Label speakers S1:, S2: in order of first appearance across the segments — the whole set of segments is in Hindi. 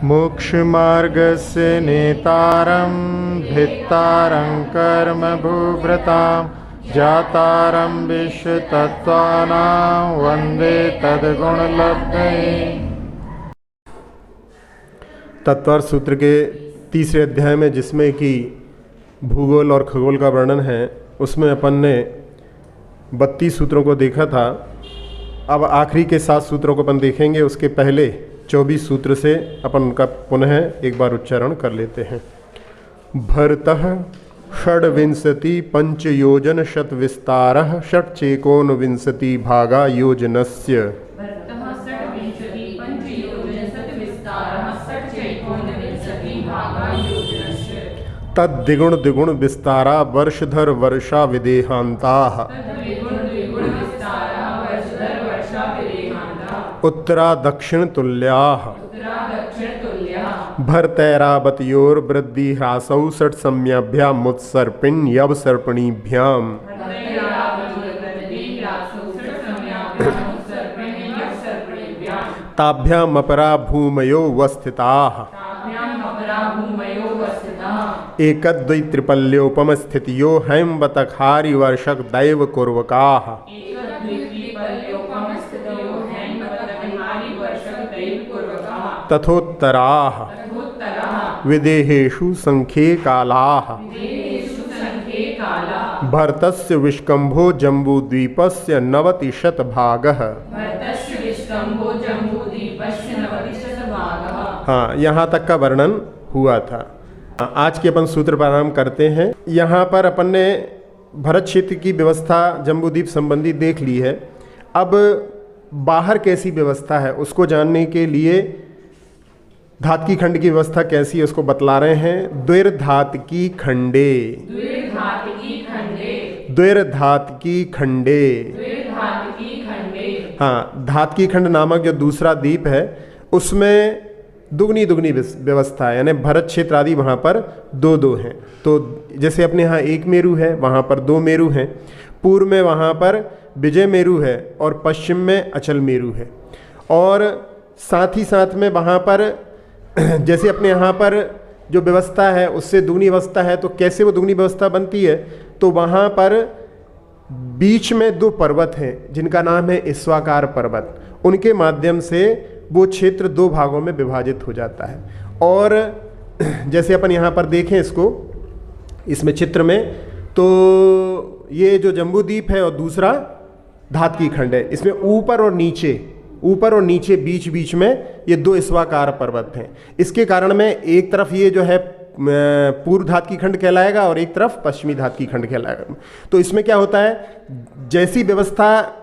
S1: मोक्षमार्गस्य नेतारं भित्तारं कर्म भूभृतां जातारं विश्वतत्त्वानां वन्दे तद्गुणलब्धये। तत्वार्थ सूत्र के तीसरे अध्याय में, जिसमें कि भूगोल और खगोल का वर्णन है, उसमें अपन ने 32 सूत्रों को देखा था। अब आखिरी के 7 सूत्रों को अपन देखेंगे। उसके पहले 24 सूत्र से अपन उनका पुनः एक बार उच्चारण कर लेते हैं। भरतः षड्विंशति पंचयोजन शतविस्तारः षट्चेकोनविंशति भागा योजनस्य। तद्द्विगुण द्विगुण विस्तारा वर्षधर वर्षा विदेहांताः। उत्तरा दक्षिण तुल्याः। भरतैरावतयोर्वृद्धि ह्रासौ षट् सम्याभ्याम् उत्सर्पिण् यवसर्पिणीभ्याम्। ताभ्याम् अपरा भूमयो वस्थिताः। एकद्वै त्रिपल्योपम स्थितियो हैम्बतखारि वर्षक दैव कुर्वकाः। तथोत्तराः विदेहेषु संख्ये कालाः। भरतस्य विष्कम्भो जम्बूद्वीपस्य 90 भागः। हाँ, यहाँ तक का वर्णन हुआ था। आज के अपन सूत्र प्रारंभ करते हैं। यहाँ पर अपन ने भरत क्षेत्र की व्यवस्था जम्बूद्वीप संबंधी देख ली है। अब बाहर कैसी व्यवस्था है उसको जानने के लिए धातकी खंड की व्यवस्था कैसी है उसको बतला रहे हैं। द्विर्धातकी खंडे, द्विर्धातकी खंडे। हाँ, धातकी खंड नामक जो दूसरा द्वीप है उसमें दुगनी दुगनी व्यवस्था है, यानी भरत क्षेत्र आदि वहाँ पर 2-2 हैं। तो जैसे अपने यहाँ एक मेरु है, वहाँ पर 2 मेरु हैं। पूर्व में वहाँ पर विजय मेरु है और पश्चिम में अचल मेरु है। और साथ ही साथ में वहाँ पर जैसे अपने यहाँ पर जो व्यवस्था है उससे दुगनी व्यवस्था है। तो कैसे वो दुगनी व्यवस्था बनती है, तो वहाँ पर बीच में 2 पर्वत हैं जिनका नाम है ईश्वाकार पर्वत। उनके माध्यम से वो क्षेत्र 2 भागों में विभाजित हो जाता है। और जैसे अपन यहाँ पर देखें इसको, इसमें चित्र में, तो ये जो जम्बूद्वीप है और दूसरा धातकी खंड है, इसमें ऊपर और नीचे बीच बीच में ये 2 ईश्वाकार पर्वत हैं। इसके कारण में एक तरफ ये जो है पूर्व धातकी खंड कहलाएगा और एक तरफ पश्चिमी धातकी खंड कहलाएगा। तो इसमें क्या होता है, जैसी व्यवस्था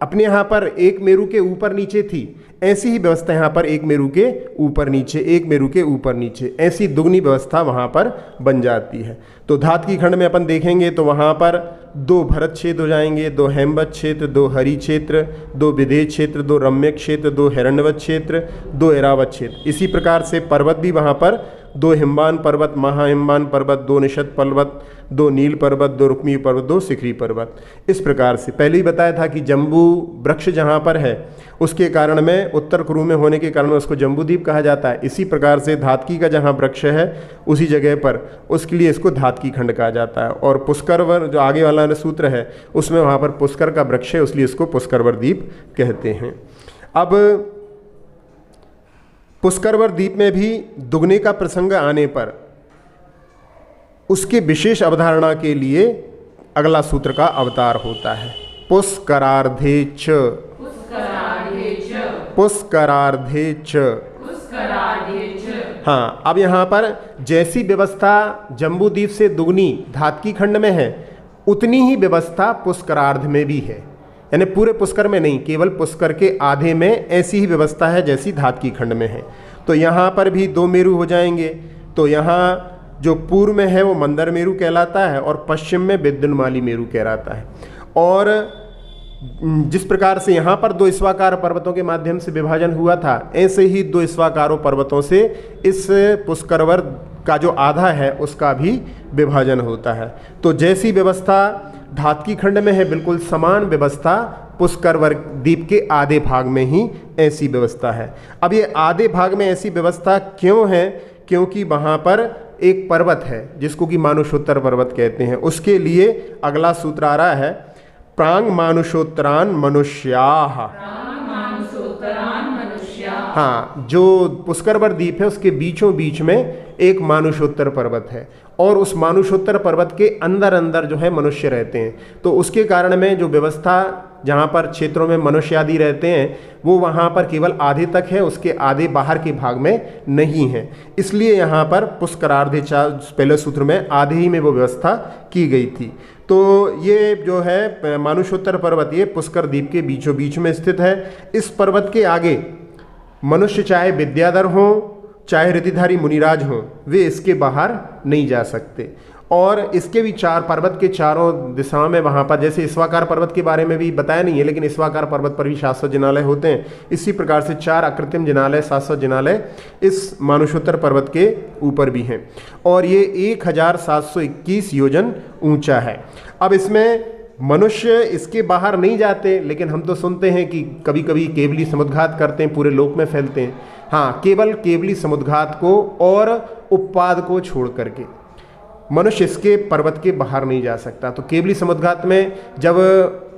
S1: अपने यहाँ पर एक मेरु के ऊपर नीचे थी, ऐसी ही व्यवस्था यहाँ पर एक मेरु के ऊपर नीचे, एक मेरु के ऊपर नीचे, ऐसी दुगनी व्यवस्था वहाँ पर बन जाती है। तो धातकी खंड में अपन देखेंगे तो वहाँ पर 2 भरत क्षेत्र हो जाएंगे, 2 हेमवत क्षेत्र, 2 हरि क्षेत्र, 2 विदेह क्षेत्र, 2 रम्य क्षेत्र, 2 हिरण्यवत क्षेत्र, 2 ऐरावत क्षेत्र। इसी प्रकार से पर्वत भी वहाँ पर 2 हिमवान पर्वत, महाहिमवान पर्वत, 2 निषद पर्वत, 2 नील पर्वत, 2 रुक्मी पर्वत, 2 शिखरी पर्वत। इस प्रकार से पहले ही बताया था कि जम्बू वृक्ष जहाँ पर है उसके कारण में, उत्तर कुरु में होने के कारण में उसको जम्बूद्वीप कहा जाता है। इसी प्रकार से धातकी का जहाँ वृक्ष है उसी जगह पर, उसके लिए इसको धातकी खंड कहा जाता है। और पुष्करवर जो आगे वाला सूत्र है उसमें वहाँ पर पुष्कर का वृक्ष है, इसलिए इसको पुष्करवर द्वीप कहते हैं। अब पुष्करवर द्वीप में भी दुगने का प्रसंग आने पर उसके विशेष अवधारणा के लिए अगला सूत्र का अवतार होता है। पुष्करार्धे च, पुष्करार्धे च। हाँ, अब यहाँ पर जैसी व्यवस्था जम्बूद्वीप से दुगनी धातकी खंड में है उतनी ही व्यवस्था पुष्करार्ध में भी है, यानी पूरे पुष्कर में नहीं, केवल पुष्कर के आधे में ऐसी ही व्यवस्था है जैसी धातकी खंड में है। तो यहाँ पर भी 2 मेरु हो जाएंगे। तो यहाँ जो पूर्व में है वो मंदर मेरु कहलाता है और पश्चिम में विद्युन्माली मेरु कहलाता है। और जिस प्रकार से यहाँ पर 2 ईश्वाकार पर्वतों के माध्यम से विभाजन हुआ था, ऐसे ही 2 ईश्वाकारों पर्वतों से इस पुष्करवर का जो आधा है उसका भी विभाजन होता है। तो जैसी व्यवस्था धातकी खंड में है बिल्कुल समान व्यवस्था पुष्करवर द्वीप के आधे भाग में ही ऐसी व्यवस्था है। अब ये आधे भाग में ऐसी व्यवस्था क्यों है? क्योंकि वहाँ पर एक पर्वत है जिसको कि मानुषोत्तर पर्वत कहते हैं। उसके लिए अगला सूत्र आ रहा है, प्रांग मानुषोत्तरान मनुष्याः। हाँ, जो पुष्करवर द्वीप है उसके बीचों बीच में एक मानुषोत्तर पर्वत है और उस मानुषोत्तर पर्वत के अंदर अंदर जो है मनुष्य रहते हैं। तो उसके कारण में जो व्यवस्था जहाँ पर क्षेत्रों में मनुष्य आदि रहते हैं वो वहाँ पर केवल आधे तक है, उसके आधे बाहर के भाग में नहीं है। इसलिए यहाँ पर पुष्करार्धे पहले सूत्र में आधे ही में वो व्यवस्था की गई थी। तो ये जो है मानुषोत्तर पर्वत ये पुष्कर द्वीप के बीचों बीच में स्थित है। इस पर्वत के आगे मनुष्य चाहे विद्याधर हों चाहे ऋतिधारी मुनिराज हों, वे इसके बाहर नहीं जा सकते। और इसके भी चार पर्वत के चारों दिशाओं में वहाँ पर, जैसे ईश्वाकार पर्वत के बारे में भी बताया नहीं है, लेकिन ईश्वाकार पर्वत पर भी शाश्वत जिनालय होते हैं। इसी प्रकार से चार अकृत्रिम जिनालय, शाश्वत जिनालय इस मानुषोत्तर पर्वत के ऊपर भी हैं और ये 1721 योजन ऊंचा है। अब इसमें मनुष्य इसके बाहर नहीं जाते, लेकिन हम तो सुनते हैं कि कभी कभी केवली समुद्घात करते हैं, पूरे लोक में फैलते हैं। हाँ, केवल केवली समुद्घात को और उपपाद को छोड़ करके मनुष्य इसके पर्वत के बाहर नहीं जा सकता। तो केवली समुद्घात में जब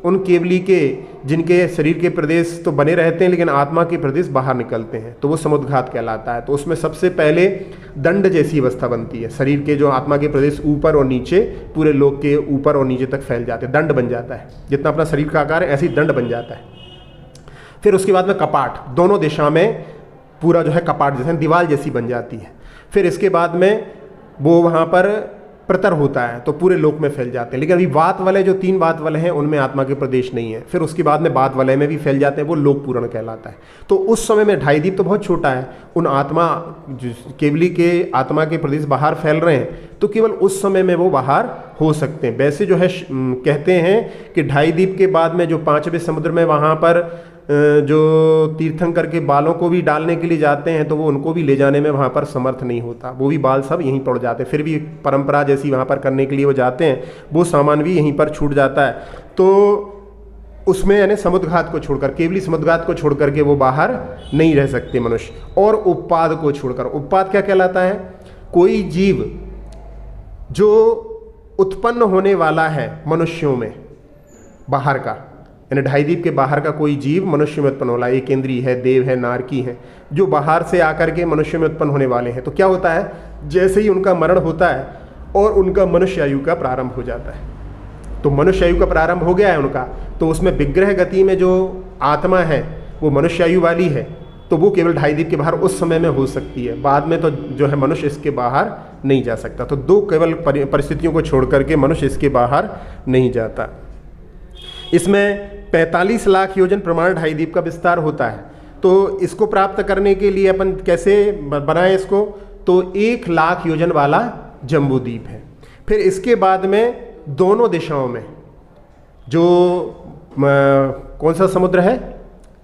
S1: उन केवली के जिनके शरीर के प्रदेश तो बने रहते हैं लेकिन आत्मा के प्रदेश बाहर निकलते हैं तो वो समुद्घात कहलाता है। तो उसमें सबसे पहले दंड जैसी अवस्था बनती है, शरीर के जो आत्मा के प्रदेश ऊपर और नीचे पूरे लोक के ऊपर और नीचे तक फैल जाते हैं, दंड बन जाता है। जितना अपना शरीर का आकार है ऐसे ही दंड बन जाता है। फिर उसके बाद में कपाट, दोनों दिशा में पूरा जो है कपाट जैसे दीवार जैसी बन जाती है। फिर इसके बाद में वो वहाँ पर प्रतर होता है तो पूरे लोक में फैल जाते हैं। लेकिन अभी वात वाले जो 3 वात वाले हैं उनमें आत्मा के प्रदेश नहीं है। फिर उसके बाद में बात वाले में भी फैल जाते हैं, वो लोक पूर्ण कहलाता है। तो उस समय में 2.5 दीप तो बहुत छोटा है, उन आत्मा केवली के आत्मा के प्रदेश बाहर फैल रहे हैं तो केवल उस समय में वो बाहर हो सकते हैं। वैसे जो है कहते हैं कि 2.5 दीप के बाद में जो 5वें समुद्र में वहाँ पर जो तीर्थंकर के बालों को भी डालने के लिए जाते हैं तो वो उनको भी ले जाने में वहाँ पर समर्थ नहीं होता, वो भी बाल सब यहीं पड़ जाते हैं। फिर भी परंपरा जैसी वहाँ पर करने के लिए वो जाते हैं, वो सामान भी यहीं पर छूट जाता है। तो उसमें यानी समुद्घात को छोड़कर, केवली समुद्घात को छोड़ करके वो बाहर नहीं रह सकते मनुष्य। और उपपाद को छोड़कर, उपपाद क्या कहलाता है? कोई जीव जो उत्पन्न होने वाला है मनुष्यों में बाहर का, यानी 2.5 दीप के बाहर का कोई जीव मनुष्य में उत्पन्न होला, एक इंद्रिय है, देव है, नारकी है, जो बाहर से आकर के मनुष्य में उत्पन्न होने वाले हैं। तो क्या होता है, जैसे ही उनका मरण होता है और उनका मनुष्य आयु का प्रारंभ हो जाता है, तो मनुष्य आयु का प्रारंभ हो गया है उनका, तो उसमें विग्रह गति में जो आत्मा है वो मनुष्य आयु वाली है, तो वो केवल 2.5 दीप के बाहर उस समय में हो सकती है। बाद में तो जो है मनुष्य इसके बाहर नहीं जा सकता। तो 2 केवल परिस्थितियों को छोड़ करके मनुष्य इसके बाहर नहीं जाता। इसमें 45 लाख योजन प्रमाण 2.5 दीप का विस्तार होता है। तो इसको प्राप्त करने के लिए अपन कैसे बनाएं इसको, तो 1 लाख योजन वाला जम्बू द्वीप है। फिर इसके बाद में दोनों दिशाओं में जो कौन सा समुद्र है,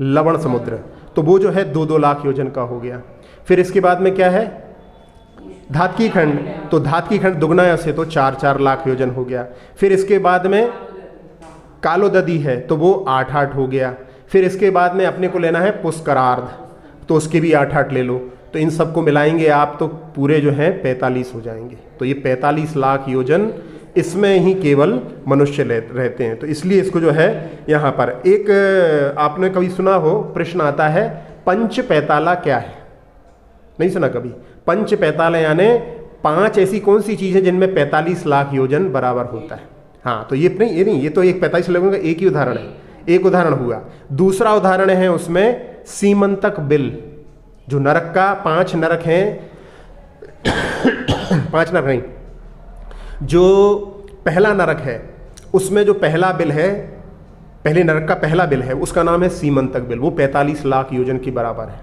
S1: लवण समुद्र, तो वो जो है 2-2 लाख योजन का हो गया। फिर इसके बाद में क्या है, धातकी खंड, तो धातकी खंड दुगना से तो 4-4 लाख योजन हो गया। फिर इसके बाद में कालोददी है तो वो 8-8 हो गया। फिर इसके बाद में अपने को लेना है पुष्करार्ध, तो उसके भी 8-8 ले लो। तो इन सबको मिलाएंगे आप तो पूरे जो हैं 45 हो जाएंगे। तो ये 45 लाख योजन इसमें ही केवल मनुष्य रहते हैं। तो इसलिए इसको जो है यहाँ पर एक आपने कभी सुना हो, प्रश्न आता है पंच पैताला क्या है, नहीं सुना कभी? पंच पैताला यानी 5 ऐसी कौन सी चीज़ है जिनमें 45 लाख योजन बराबर होता है। हाँ, तो ये नहीं, ये तो एक 45 लोगों का एक ही उदाहरण है, एक उदाहरण हुआ। दूसरा उदाहरण है उसमें सीमंतक बिल, जो नरक का 5 नरक हैं 5 नरक नहीं, जो पहला नरक है उसमें जो पहला बिल है, पहले नरक का पहला बिल है, उसका नाम है सीमंतक बिल, वो 45 लाख योजन के बराबर है।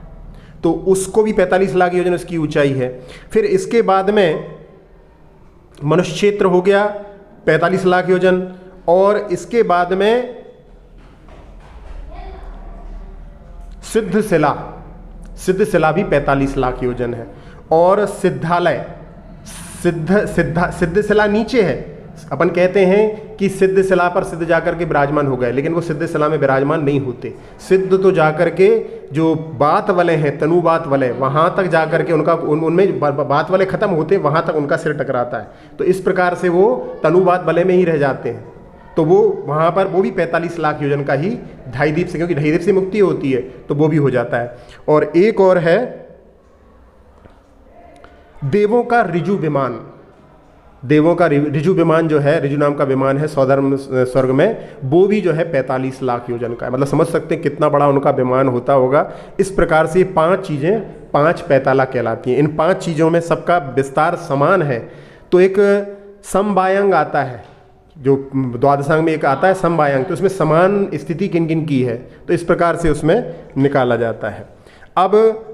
S1: तो उसको भी 45 लाख योजन उसकी ऊंचाई है। फिर इसके बाद में मनुष्य क्षेत्र हो गया 45 लाख योजन, और इसके बाद में सिद्ध शिला भी 45 लाख योजन है। और सिद्धालय, सिद्ध शिला नीचे है। अपन कहते हैं कि सिद्ध शिला पर सिद्ध जाकर के विराजमान हो गए, लेकिन वो सिद्ध शिला में विराजमान नहीं होते। सिद्ध तो जाकर के जो बात वाले हैं, तनु बात वाले, वहाँ तक जाकर के उनका उनमें बात वाले खत्म होते हैं, वहाँ तक उनका सिर टकराता है। तो इस प्रकार से वो तनु बात वाले में ही रह जाते हैं। तो वो वहाँ पर वो भी 45 लाख योजन का ही ढाईदीप से, क्योंकि ढाईदीप से मुक्ति होती है तो वो भी हो जाता है। और एक और है देवों का ऋजु विमान। देवों का ऋजु विमान जो है, ऋजु नाम का विमान है सौधर्म स्वर्ग में, वो भी जो है 45 लाख योजन का है। मतलब समझ सकते हैं कितना बड़ा उनका विमान होता होगा। इस प्रकार से 5 चीज़ें 5 पैताला कहलाती हैं। इन 5 चीज़ों में सबका विस्तार समान है। तो एक समवायंग आता है, जो द्वादशांग में एक आता है समवायंग, तो उसमें समान स्थिति किन किन की है, तो इस प्रकार से उसमें निकाला जाता है। अब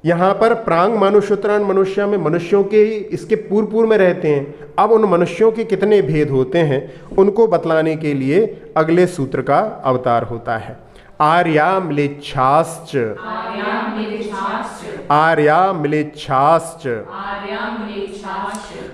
S1: यहाँ पर प्रांग मनुष्योत्तरायण मनुष्य में मनुष्यों के इसके पूर्व में रहते हैं। अब उन मनुष्यों के कितने भेद होते हैं उनको बतलाने के लिए अगले सूत्र का अवतार होता है। आर्या म्लेच्छाश्च, आर्या म्लेच्छाश्च।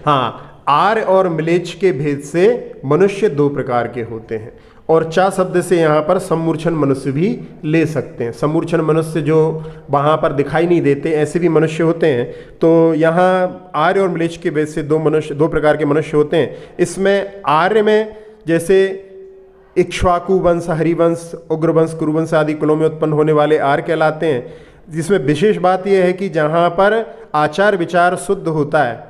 S1: हाँ, आर्य और म्लेच्छ के भेद से मनुष्य 2 प्रकार के होते हैं। और चा शब्द से यहाँ पर सम्मूर्छन मनुष्य भी ले सकते हैं। सम्मूर्छन मनुष्य जो वहाँ पर दिखाई नहीं देते, ऐसे भी मनुष्य होते हैं। तो यहाँ आर्य और म्लेच्छ के भेद से 2 प्रकार के मनुष्य होते हैं। इसमें आर्य में जैसे इक्ष्वाकु वंश, हरिवंश, उग्रवंश, कुरुवंश आदि कुलों में उत्पन्न होने वाले आर्य कहलाते हैं। जिसमें विशेष बात यह है कि जहाँ पर आचार विचार शुद्ध होता है,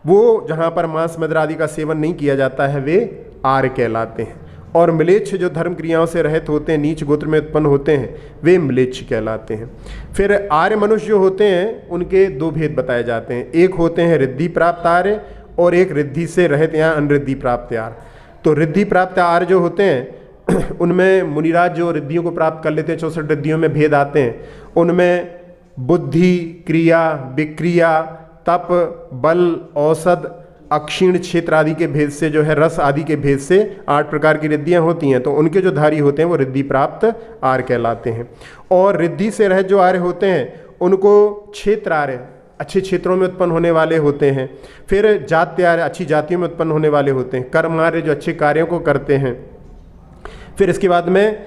S1: वो जहाँ पर मांस मदिरा आदि का सेवन नहीं किया जाता है, वे आर्य कहलाते हैं। और म्लेच्छ जो धर्म क्रियाओं से रहित होते हैं, नीच गोत्र में उत्पन्न होते हैं, वे म्लेच्छ कहलाते हैं। फिर आर्य मनुष्य जो होते हैं उनके 2 भेद बताए जाते हैं। एक होते हैं रिद्धि प्राप्त आर्य और एक रिद्धि से रहित या अनरिद्धि प्राप्त आर्य। तो रिद्धि प्राप्त आर्य जो होते हैं उनमें मुनिराज जो रिद्धियों को प्राप्त कर लेते हैं, 64 रिद्धियों में भेद आते हैं। उनमें बुद्धि, क्रिया, विक्रिया, तप, बल, औषध, अक्षीण क्षेत्र आदि के भेद से जो है, रस आदि के भेद से 8 प्रकार की रिद्धियाँ होती हैं। तो उनके जो धारी होते हैं वो रिद्धि प्राप्त आर्य कहलाते हैं। और रिद्धि से रहित जो आर्य होते हैं उनको क्षेत्र आर्य, अच्छे क्षेत्रों में उत्पन्न होने वाले होते हैं। फिर जात्य आर्य, अच्छी जातियों में उत्पन्न होने वाले होते हैं। कर्म आर्य जो अच्छे कार्यों को करते हैं। फिर इसके बाद में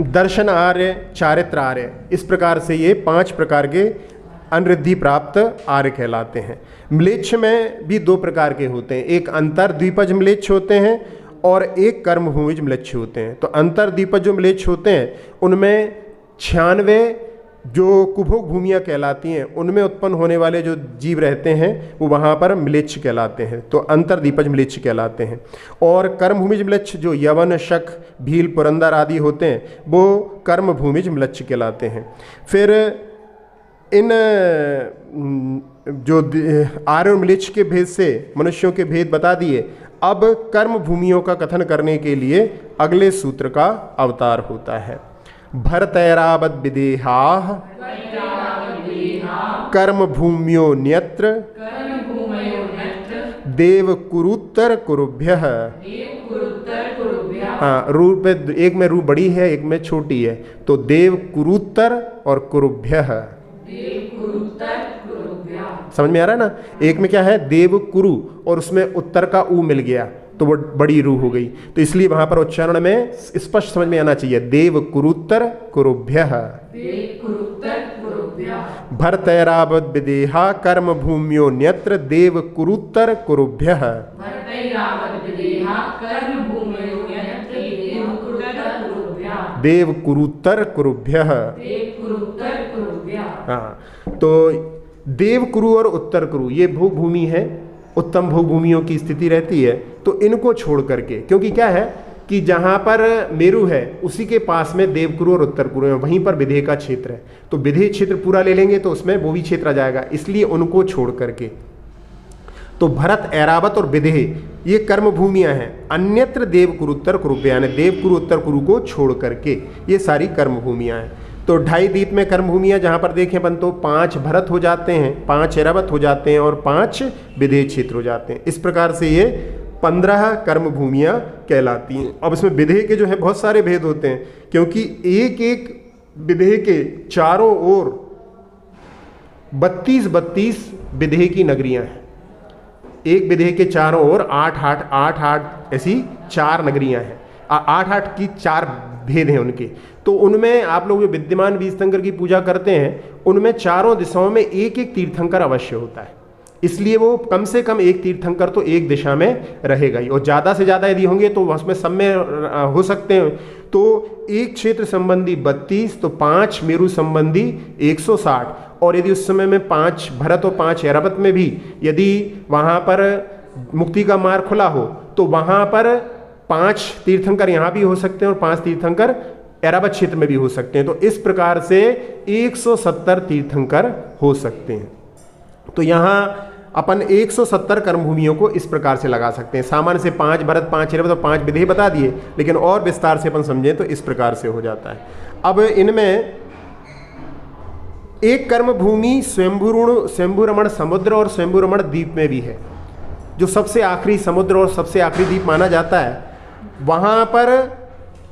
S1: दर्शन आर्य, चारित्र आर्य, इस प्रकार से ये 5 प्रकार के अनरिद्धि प्राप्त आर्य कहलाते हैं। म्लेच्छ में भी 2 प्रकार के होते हैं। एक अंतर्द्वीपज म्लेच्छ होते हैं और एक कर्मभूमिज म्लेच्छ होते हैं। तो अंतर्द्वीपज जो म्लेच्छ होते हैं उनमें 96 जो कुभोग भूमियाँ कहलाती हैं, उनमें उत्पन्न होने वाले जो जीव रहते हैं वो वहाँ पर म्लेच्छ कहलाते हैं। तो अंतर्द्वीपज म्लेच्छ कहलाते हैं। और कर्मभूमिज म्लेच्छ जो यवन, शक, भील, पुरंदर आदि होते हैं वो कर्मभूमिज म्लेच्छ कहलाते हैं। फिर इन जो आर्य और म्लेच्छ के भेद से मनुष्यों के भेद बता दिए। अब कर्म भूमियों का कथन करने के लिए अगले सूत्र का अवतार होता है। भरतैरावद विदेहाः कर्म भूम्यो न्यत्र देव कुरुत्तर कुरुभ्यः। हाँ, रू पे एक में रू बड़ी है, एक में छोटी है। तो देव कुरुत्तर और कुरुभ्यः, समझ में आ रहा है ना। एक में क्या है, देव कुरु, और उसमें उत्तर का ऊ मिल गया तो वो बड़ी रू हो गई। तो इसलिए वहां पर उच्चारण में स्पष्ट समझ में आना चाहिए, देव कुरुत्तर कुरुभ्यः। भरतैरावद विदेहा कर्म भूम्यो न्यत्र देव कुरुत्तर कुरुभ्यः। देव कुरुत्तर कुरुभ्यः। हाँ, तो देव कुरु और उत्तर कुरु ये भोग भूमि है, उत्तम भोग भूमियों की स्थिति रहती है। तो इनको छोड़ करके, क्योंकि क्या है कि जहाँ पर मेरु है उसी के पास में देवकुरु और उत्तर कुरु है, वहीं पर विदेह का क्षेत्र है। तो विदेह क्षेत्र पूरा ले लेंगे तो उसमें वो भी क्षेत्र आ जाएगा, इसलिए उनको छोड़ करके। तो भरत, ऐरावत और विदेह ये कर्म भूमियाँ हैं। अन्यत्र देव कुरु उत्तर कुरुभ्यः, यानी देव कुरु उत्तर कुरु को छोड़ करके ये सारी कर्म भूमियाँ हैं। तो 2.5 द्वीप में कर्म भूमियाँ जहाँ पर देखें अपन तो 5 भरत हो जाते हैं, 5 ऐरावत हो जाते हैं और 5 विदेह क्षेत्र हो जाते हैं। इस प्रकार से ये 15 कर्म भूमियाँ कहलाती हैं। अब इसमें विदेह के जो है बहुत सारे भेद होते हैं, क्योंकि एक एक विदेह के चारों ओर 32 विदेह की नगरियाँ हैं। एक विदेह के चारों ओर 8 ऐसी 4 नगरियां हैं, 8 की 4 भेद हैं उनके। तो उनमें आप लोग जो विद्यमान बीजतंकर की पूजा करते हैं, उनमें चारों दिशाओं में एक एक तीर्थंकर अवश्य होता है, इसलिए वो कम से कम एक तीर्थंकर तो एक दिशा में रहेगा ही, और ज़्यादा से ज़्यादा यदि होंगे तो उसमें सब में हो सकते हैं। तो एक क्षेत्र संबंधी 32, तो 5 मेरु संबंधी 160, और यदि उस समय में 5 भरत और 5 ऐरावत में भी यदि वहाँ पर मुक्ति का मार्ग खुला हो, तो वहाँ पर 5 तीर्थंकर यहाँ भी हो सकते हैं और 5 तीर्थंकर ऐरावत क्षेत्र में भी हो सकते हैं। तो इस प्रकार से 170 तीर्थंकर हो सकते हैं। तो यहाँ अपन 170 कर्मभूमियों को इस प्रकार से लगा सकते हैं। सामान्य से 5 भरत, 5 ऐरावत और 5 विदेह बता दिए, लेकिन और विस्तार से अपन समझें तो इस प्रकार से हो जाता है। अब इनमें एक कर्मभूमि स्वयंभू रमण समुद्र और स्वयंभू रमण द्वीप में भी है, जो सबसे आखिरी समुद्र और सबसे आखिरी द्वीप माना जाता है। वहाँ पर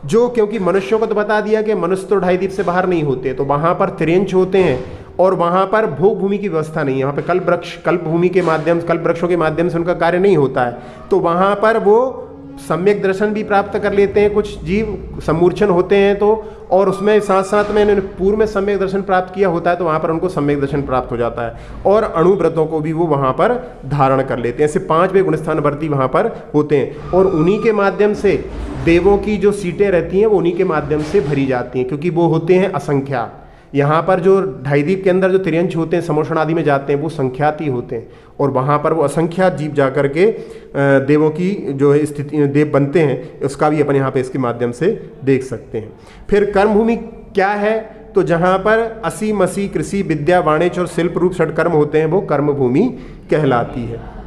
S1: जो, क्योंकि मनुष्यों को तो बता दिया कि मनुष्य तो 2.5 द्वीप से बाहर नहीं होते, तो वहाँ पर तिर्यंच होते हैं और वहाँ पर भोग भूमि की व्यवस्था नहीं है। वहाँ पे कल्प वृक्षों के माध्यम से उनका कार्य नहीं होता है। तो वहाँ पर वो सम्यक दर्शन भी प्राप्त कर लेते हैं, कुछ जीव सम्मूर्छन होते हैं तो, और उसमें साथ साथ में इन्होंने पूर्व में सम्यक दर्शन प्राप्त किया होता है, तो वहाँ पर उनको सम्यक दर्शन प्राप्त हो जाता है, और अणुव्रतों को भी वो वहाँ पर धारण कर लेते हैं। ऐसे 5 वे गुणस्थानवर्ती वहाँ पर होते हैं, और उन्हीं के माध्यम से देवों की जो सीटें रहती हैं वो उन्हीं के माध्यम से भरी जाती हैं, क्योंकि वो होते हैं असंख्या। यहाँ पर जो 2.5 द्वीप के अंदर जो तिर्यंच होते हैं, समोषण आदि में जाते हैं, वो संख्यात ही होते हैं, और वहाँ पर वो असंख्यात जीव जा कर के देवों की जो है स्थिति देव बनते हैं, उसका भी अपन यहाँ पे इसके माध्यम से देख सकते हैं। फिर कर्मभूमि क्या है, तो जहाँ पर असी मसी कृषि विद्या वाणिज्य और शिल्प रूप षटकर्म होते हैं, वो कर्मभूमि कहलाती है।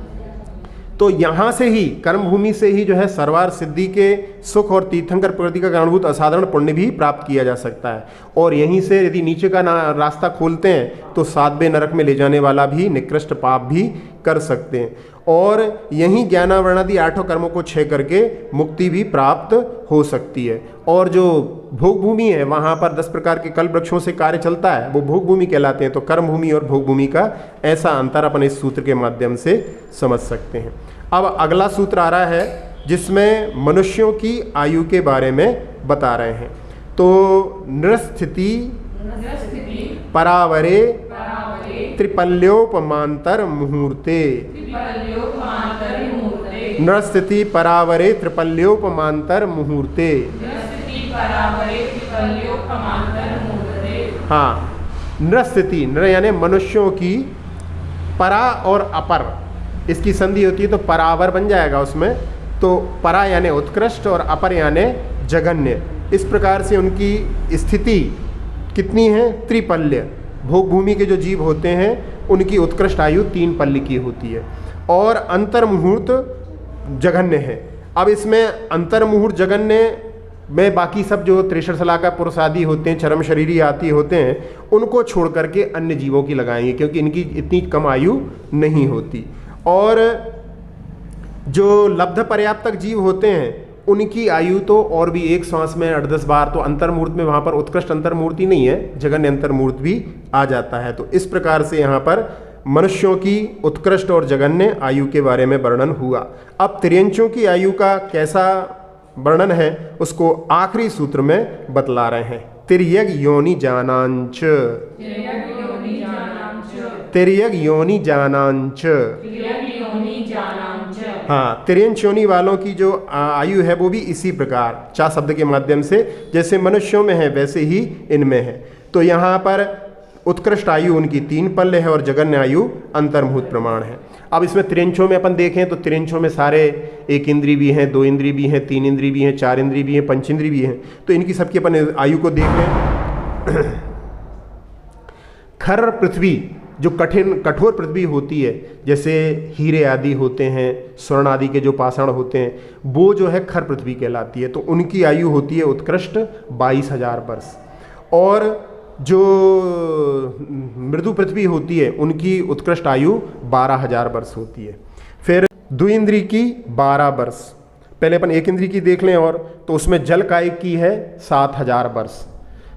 S1: तो यहाँ से ही कर्मभूमि से ही जो है सर्वार सिद्धि के सुख और तीर्थंकर प्रकृति का कारणभूत असाधारण पुण्य भी प्राप्त किया जा सकता है, और यहीं से यदि नीचे का रास्ता खोलते हैं तो 7वें नरक में ले जाने वाला भी निकृष्ट पाप भी कर सकते हैं, और यहीं ज्ञानावरणादि 8 कर्मों को क्षय करके मुक्ति भी प्राप्त हो सकती है। और जो भोग भूमि है, वहाँ पर 10 प्रकार के कल्प वृक्षों से कार्य चलता है, वो भोग भूमि कहलाते हैं। तो कर्म भूमि और भोग भूमि का ऐसा अंतर अपन इस सूत्र के माध्यम से समझ सकते हैं। अब अगला सूत्र आ रहा है जिसमें मनुष्यों की आयु के बारे में बता रहे हैं। तो नृस्थिति परावरे त्रिपल्योपमांतर मुहूर्ते, नृस्थिति परावरे त्रिपल्योपमांतर मुहूर्ते। हाँ, नृस्थिति, नृ यानी मनुष्यों की, परा और अपर इसकी संधि होती है तो परावर बन जाएगा उसमें। तो परा यानी उत्कृष्ट और अपर यानी जघन्य। इस प्रकार से उनकी स्थिति कितनी है, त्रिपल्य। भोग भूमि के जो जीव होते हैं उनकी उत्कृष्ट आयु 3 पल्य की होती है, और अंतर्मुहूर्त जघन्य है। अब इसमें अंतर्मुहूर्त जघन्य में बाकी सब जो 63 शलाका पुरुष आदि होते हैं, चरम शरीरी आदि होते हैं, उनको छोड़ करके अन्य जीवों की लगाएंगे, क्योंकि इनकी इतनी कम आयु नहीं होती। और जो लब्ध पर्याप्तक जीव होते हैं उनकी आयु तो और भी 1 श्वास में 8-10 बार, तो अंतर्मूर्त में वहाँ पर उत्कृष्ट अंतर्मूर्ति नहीं है, जघन्य अंतर्मूर्त भी आ जाता है। तो इस प्रकार से यहाँ पर मनुष्यों की उत्कृष्ट और जघन्य आयु के बारे में वर्णन हुआ। अब तिर्यंचों की आयु का कैसा वर्णन है उसको आखिरी सूत्र में बतला रहे हैं। तिर्यग योनि जानांच, तिर्यग योनि जानांच। हाँ, तिर्यंच योनि वालों की जो आयु है वो भी इसी प्रकार चा शब्द के माध्यम से जैसे मनुष्यों में है वैसे ही इनमें है। तो यहाँ पर उत्कृष्ट आयु उनकी 3 पल्य है और जघन्य आयु अंतर्मुहूर्त प्रमाण है। अब इसमें त्रियंचों में अपन देखें तो त्रियंचों में सारे 1 इंद्री भी हैं, 2 इंद्री भी हैं, 3 इंद्री भी हैं, 4 इंद्री भी हैं, 5 इंद्री भी हैं। तो इनकी सबकी अपन आयु को देख लें। खर पृथ्वी जो कठोर पृथ्वी होती है, जैसे हीरे आदि होते हैं, स्वर्ण आदि के जो पाषाण होते हैं, वो जो है खर पृथ्वी कहलाती है। तो उनकी आयु होती है उत्कृष्ट 22,000 वर्ष। और जो मृदु पृथ्वी होती है उनकी उत्कृष्ट आयु 12,000 वर्ष होती है। फिर द्विइंद्री की 12 वर्ष। पहले अपन 1 इंद्री की देख लें, और तो उसमें जल कायिक की है 7,000 वर्ष।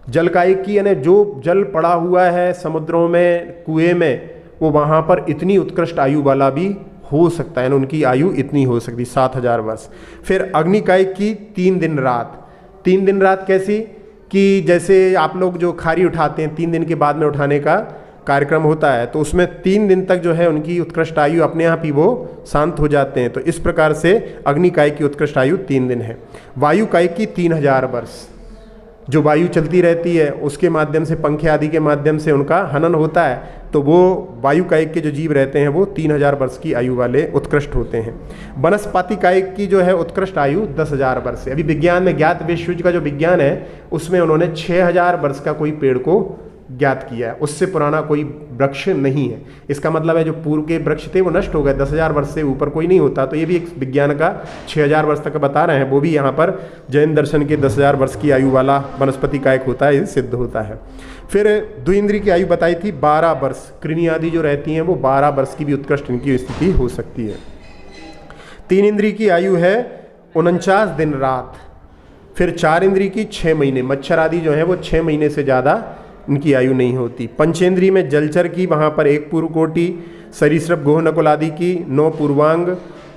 S1: जल कायिक की यानी जो जल पड़ा हुआ है समुद्रों में, कुएं में, वो वहाँ पर इतनी उत्कृष्ट आयु वाला भी हो सकता है, उनकी आयु इतनी हो सकती 7000 वर्ष। फिर अग्निकायिक की 3 दिन रात। 3 दिन रात कैसी कि जैसे आप लोग जो खारी उठाते हैं 3 दिन के बाद में उठाने का कार्यक्रम होता है, तो उसमें 3 दिन तक जो है उनकी उत्कृष्ट आयु अपने आप ही वो शांत हो जाते हैं। तो इस प्रकार से अग्निकायिक की उत्कृष्ट आयु 3 दिन है। वायुकायिक की 3000 वर्ष। जो वायु चलती रहती है उसके माध्यम से, पंखे आदि के माध्यम से उनका हनन होता है, तो वो वायुकायिक के जो जीव रहते हैं वो 3000 वर्ष की आयु वाले उत्कृष्ट होते हैं। वनस्पति कायिक की जो है उत्कृष्ट आयु 10,000 वर्ष है। अभी विज्ञान में ज्ञात विश्व का जो विज्ञान है उसमें उन्होंने 6000 वर्ष का कोई पेड़ को ज्ञात किया है, उससे पुराना कोई वृक्ष नहीं है। इसका मतलब है जो पूर्व के वृक्ष थे वो नष्ट हो गए, 10,000 वर्ष से ऊपर कोई नहीं होता। तो ये भी एक विज्ञान का 6000 वर्ष तक बता रहे हैं, वो भी यहाँ पर जैन दर्शन के 10,000 वर्ष की आयु वाला वनस्पति कायिक होता है, ये सिद्ध होता है। फिर द्विइंद्रिय की आयु बताई थी 12 वर्ष। कृमि आदि जो रहती हैं वो 12 वर्ष की भी उत्कृष्ट इनकी स्थिति हो सकती है। 3 इंद्रिय की आयु है 49 दिन रात। फिर 4 इंद्रिय की 6 महीने। मच्छर आदि जो है वो 6 महीने से ज़्यादा इनकी आयु नहीं होती। पंचेंद्रिय में जलचर की वहाँ पर 1 पूर्व कोटि, सरीसृप गोह नकुल आदि की 9 पूर्वांग,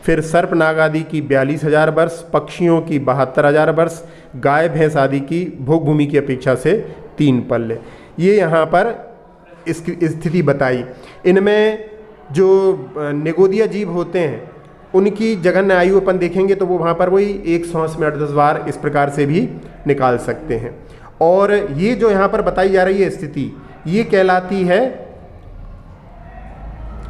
S1: फिर सर्प नाग आदि की 42,000 वर्ष, पक्षियों की 72,000 वर्ष, गाय भैंस आदि की भोग भूमि की अपेक्षा से 3 पल्ले। ये यहाँ पर इसकी स्थिति बताई। इनमें जो निगोदिया जीव होते हैं उनकी जघन्य आयु अपन देखेंगे तो वो वहाँ पर वही 1 श्वास में 8-10 बार इस प्रकार से भी निकाल सकते हैं। और ये जो यहाँ पर बताई जा रही है स्थिति, ये कहलाती है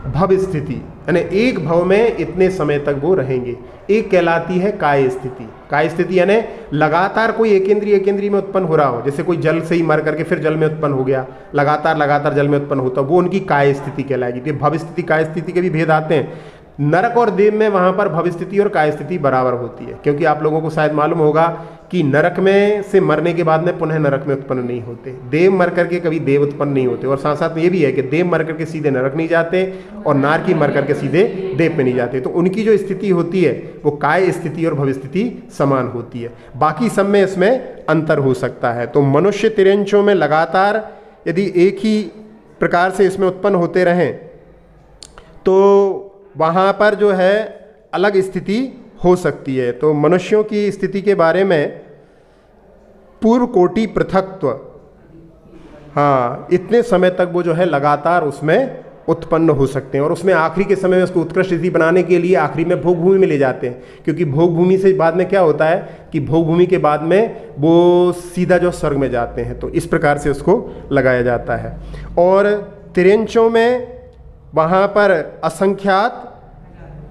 S1: भव स्थिति, यानी एक भव में इतने समय तक वो रहेंगे। एक कहलाती है काय स्थिति। काय स्थिति यानी लगातार कोई एक इंद्रिय में उत्पन्न हो रहा हो, जैसे कोई जल से ही मर करके फिर जल में उत्पन्न हो गया, लगातार जल में उत्पन्न होता, वो उनकी काय स्थिति कहलाएगी। तो भव स्थिति काय स्थिति के भी भेद आते हैं। नरक और देव में वहाँ पर भव स्थिति और काय स्थिति बराबर होती है, क्योंकि आप लोगों को शायद मालूम होगा कि नरक में से मरने के बाद में पुनः नरक में उत्पन्न नहीं होते, देव मर करके कभी देव उत्पन्न नहीं होते। और साथ साथ ये भी है कि देव मर करके सीधे नरक नहीं जाते और नारकी मर करके सीधे देव पे नहीं जाते। तो उनकी जो स्थिति होती है वो काय स्थिति और भव स्थिति समान होती है, बाकी सब में इसमें अंतर हो सकता है। तो मनुष्य तिर्यंचों में लगातार यदि एक ही प्रकार से इसमें उत्पन्न होते रहें तो वहाँ पर जो है अलग स्थिति हो सकती है। तो मनुष्यों की स्थिति के बारे में पूर्व कोटि पृथक्त्व, हाँ, इतने समय तक वो जो है लगातार उसमें उत्पन्न हो सकते हैं। और उसमें आखिरी के समय में उसको उत्कृष्ट स्थिति बनाने के लिए आखिरी में भोग भूमि में ले जाते हैं, क्योंकि भोग भूमि से बाद में क्या होता है कि भोग भूमि के बाद में वो सीधा जो स्वर्ग में जाते हैं। तो इस प्रकार से उसको लगाया जाता है। और तिर्यंचों में वहाँ पर असंख्यात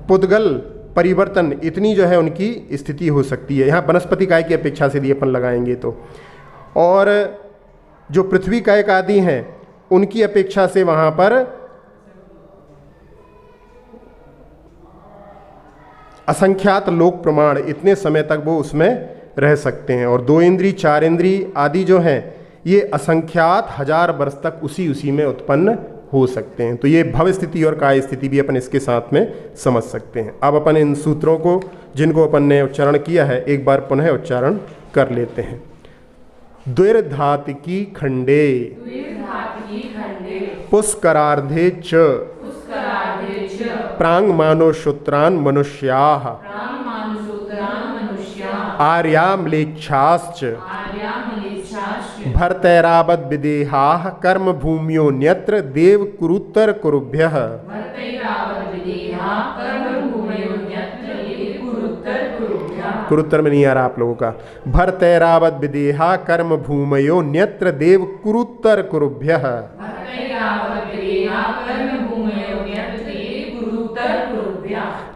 S1: पुद्गल परिवर्तन इतनी जो है उनकी स्थिति हो सकती है। यहाँ वनस्पति काय की अपेक्षा से यदि अपन लगाएंगे तो, और जो पृथ्वी कायक आदि हैं उनकी अपेक्षा से वहाँ पर असंख्यात लोक प्रमाण इतने समय तक वो उसमें रह सकते हैं। और 2 इंद्रिय 4 इंद्रिय आदि जो हैं ये असंख्यात 1000 वर्ष तक उसी में उत्पन्न हो सकते हैं। तो ये भव स्थिति और काय स्थिति भी अपन इसके साथ में समझ सकते हैं। अब अपन इन सूत्रों को जिनको अपन ने उच्चारण किया है एक बार पुनः उच्चारण कर लेते हैं। द्विर्धातिकी खंडे पुष्करार्धे च प्रांगमानो शूत्रान् मनुष्याः आर्याम्लेच्छाश्च भर्तैरावद विदेहाः कर्म भूम्यो न्यत्र देव कुरुत्तर कुरुभ्यः। कुरुत्तर में नहीं आ रहा आप लोगों का। भर्तैरावद विदेहा कर्म भूमयो न्यत्र देव कुरुत्तर कुरुभ्यः।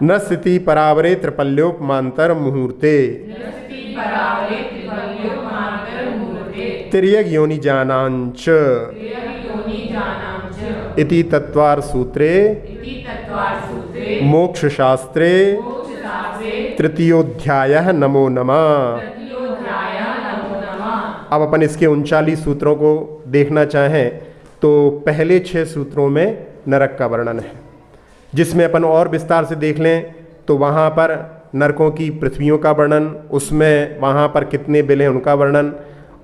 S1: न स्थिति परावरे त्रिपल्योपमांतर मुहूर्ते तिर्यग योनि जानांच इति तत्वार सूत्रे मोक्ष शास्त्रे तृतीयोध्यायः नमो नमः। अब अपन इसके 39 सूत्रों को देखना चाहें तो पहले 6 सूत्रों में नरक का वर्णन है, जिसमें अपन और विस्तार से देख लें तो वहाँ पर नरकों की पृथ्वियों का वर्णन, उसमें वहाँ पर कितने बिल हैं उनका वर्णन,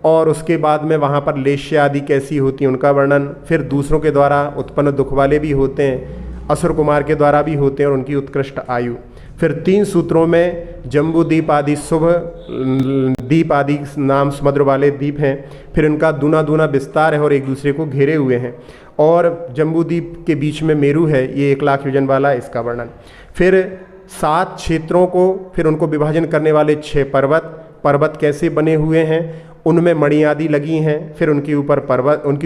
S1: और उसके बाद में वहाँ पर लेश्य आदि कैसी होती है उनका वर्णन, फिर दूसरों के द्वारा उत्पन्न दुख वाले भी होते हैं, असुर कुमार के द्वारा भी होते हैं और उनकी उत्कृष्ट आयु। फिर 3 सूत्रों में जम्बू द्वीप आदि शुभ द्वीप आदि नाम समुद्र वाले द्वीप हैं। फिर उनका दूना दूना विस्तार है और एक दूसरे को घेरे हुए हैं। और जम्बू द्वीप के बीच में मेरू है, ये 1 लाख योजन वाला, इसका वर्णन। फिर 7 क्षेत्रों को, फिर उनको विभाजन करने वाले 6 पर्वत कैसे बने हुए हैं, उनमें मणि आदि लगी हैं। फिर उनके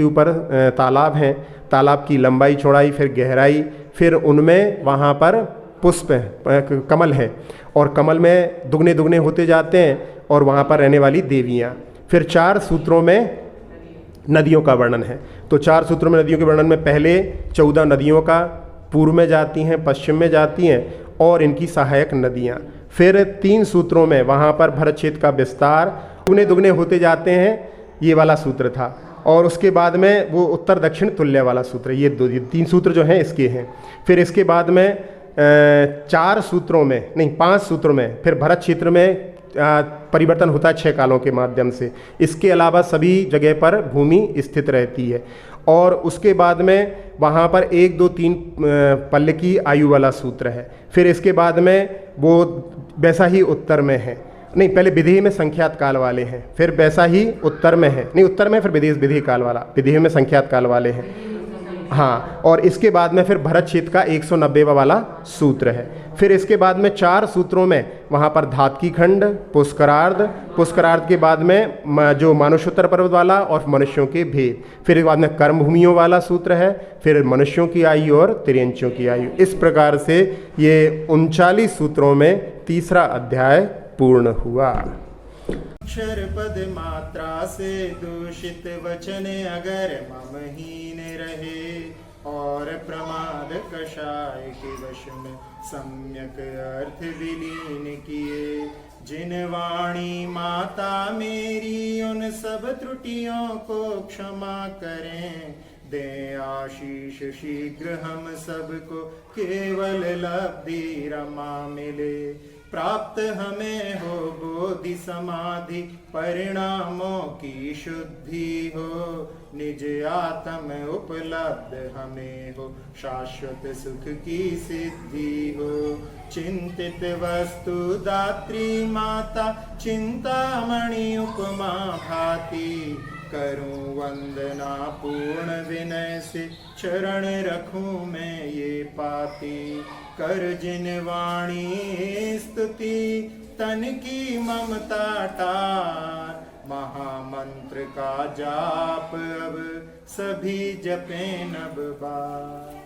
S1: ऊपर तालाब हैं, तालाब की लंबाई चौड़ाई, फिर गहराई, फिर उनमें वहाँ पर पुष्प हैं, कमल हैं, और कमल में दुगने दुगने होते जाते हैं, और वहाँ पर रहने वाली देवियाँ। फिर 4 सूत्रों में नदियों का वर्णन है। तो 4 सूत्रों में नदियों के वर्णन में पहले 14 नदियों का, पूर्व में जाती हैं, पश्चिम में जाती हैं, और इनकी सहायक नदियाँ। फिर 3 सूत्रों में वहाँ पर भरत क्षेत्र का विस्तार, दुगने दुगने होते जाते हैं, ये वाला सूत्र था। और उसके बाद में वो उत्तर दक्षिण तुल्य वाला सूत्र, ये 3 सूत्र जो हैं इसके हैं। फिर इसके बाद में 5 सूत्रों में फिर भरत क्षेत्र में परिवर्तन होता है 6 कालों के माध्यम से। इसके अलावा सभी जगह पर भूमि स्थित रहती है। और उसके बाद में वहाँ पर 1, 2, 3 पल्ल की आयु वाला सूत्र है। फिर इसके बाद में वो वैसा ही उत्तर में है, नहीं पहले विदेह में संख्यात काल वाले हैं, फिर वैसा ही उत्तर में है, नहीं उत्तर में फिर विदेह काल वाला, विदेह में संख्यात काल वाले हैं, हाँ। और इसके बाद में फिर भरत क्षेत्र का 190वां वाला सूत्र है। फिर इसके बाद में 4 सूत्रों में वहाँ पर धातकी खंड, पुष्करार्ध के बाद में जो मानुषोत्तर पर्वत वाला और मनुष्यों के भेद। फिर इसके बाद में कर्म भूमियों वाला सूत्र है, फिर मनुष्यों की आयु और तिर्यंचों की आयु। इस प्रकार से ये 39 सूत्रों में तीसरा अध्याय पूर्ण हुआ।
S2: अक्षर पद मात्रा से दूषित वचन अगर ममहीन रहे, और प्रमाद कषाय के वश में सम्यक अर्थ विलीन किए। जिन वाणी माता मेरी उन सब त्रुटियों को क्षमा करें, दे आशीष शीघ्र हम सबको केवल लब्धि रमा मिले। प्राप्त हमें हो बोधि समाधि परिणामों की शुद्धि हो, निज आत्म उपलब्ध हमें हो शाश्वत सुख की सिद्धि हो। चिंतित वस्तु दात्री माता चिंतामणि उपमा भाति, करूं वंदना पूर्ण विनय से चरण रखूं मैं ये पाती। कर जिन वाणी स्तुति तन की ममता टार, महामंत्र का जाप अब सभी जपें नब बार।